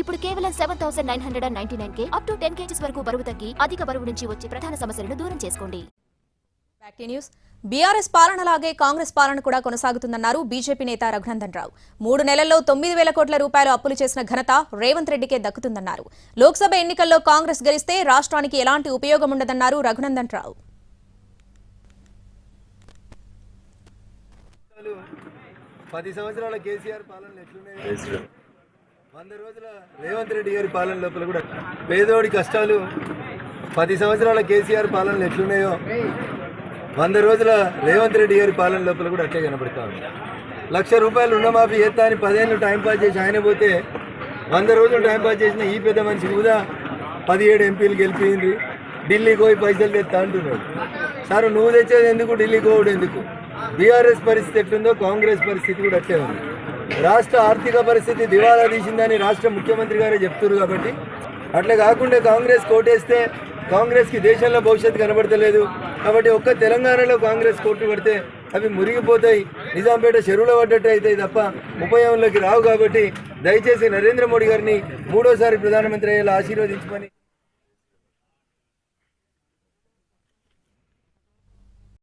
ఇప్పుడు కేవలం 7,999 up to 10 kgs వరకు బరువు తగ్గి అధిక బరువు నుంచి వచ్చే ప్రధాన సమస్యలను దూరం చేసుకోండి. Back news. బీఆర్ఎస్ పాలనలాగే కాంగ్రెస్ పాలన కూడా కొనసాగుతుందన్నారు బీజేపీ నేత రఘునందన్ రావు. 3 నెలల్లో 9,000 కోట్ల రూపాయలు అప్పులు చేసిన ఘనత రేవంత్ రెడ్డికే దక్కుతుందన్నారు. లోక్సభ ఎన్నికల్లో కాంగ్రెస్ గెలిస్తే రాష్ట్రానికి ఎలాంటి ఉపయోగం ఉండదన్నారు రఘునందన్ రావు. 10 సంవత్సరాల కేసీఆర్ పాలన ఎట్లున్నాయి, 100 రోజుల రేవంత్ రెడ్డి గారి పాలన లోపల కూడా పేదోడి కష్టాలు 10 సంవత్సరాల కేసీఆర్ పాలనలు ఎట్లున్నాయో 100 రోజుల రేవంత్ రెడ్డి గారి పాలన లోపల కూడా అట్లే కనబడతా ఉంది. 1,00,000 రూపాయలు రుణమాఫీ చేస్తా అని 10 ఏళ్ళు టైంపాస్ చేసి ఆయన పోతే 100 రోజులు టైంపాస్ చేసిన ఈ పెద్ద మనిషి కూడా 17 ఎంపీలు గెలిపింది, ఢిల్లీకి పోయి పైసలు తెస్తా అంటున్నాడు. సార్ నువ్వు తెచ్చేది ఎందుకు, ఢిల్లీకి పోవడం ఎందుకు? బీఆర్ఎస్ పరిస్థితి ఎట్లుందో కాంగ్రెస్ పరిస్థితి కూడా అట్లే ఉంది. రాష్ట్ర ఆర్థిక పరిస్థితి దివాలా తీసిందని రాష్ట్ర ముఖ్యమంత్రి గారే చెప్తున్నారు. కాబట్టి అట్లా కాకుండా కాంగ్రెస్ కోటేస్తే కాంగ్రెస్కి దేశంలో భవిష్యత్తు కనబడతలేదు. కాబట్టి ఒక్క తెలంగాణలో కాంగ్రెస్ కోట్లు పడితే అవి మురిగిపోతాయి, నిజాంపేట చెరువులో పడ్డట్టు అవుతాయి తప్ప ఉపయోగంలోకి రావు. కాబట్టి దయచేసి నరేంద్ర మోడీ గారిని 3వ సారి ప్రధానమంత్రి అయ్యేలా ఆశీర్వదించమని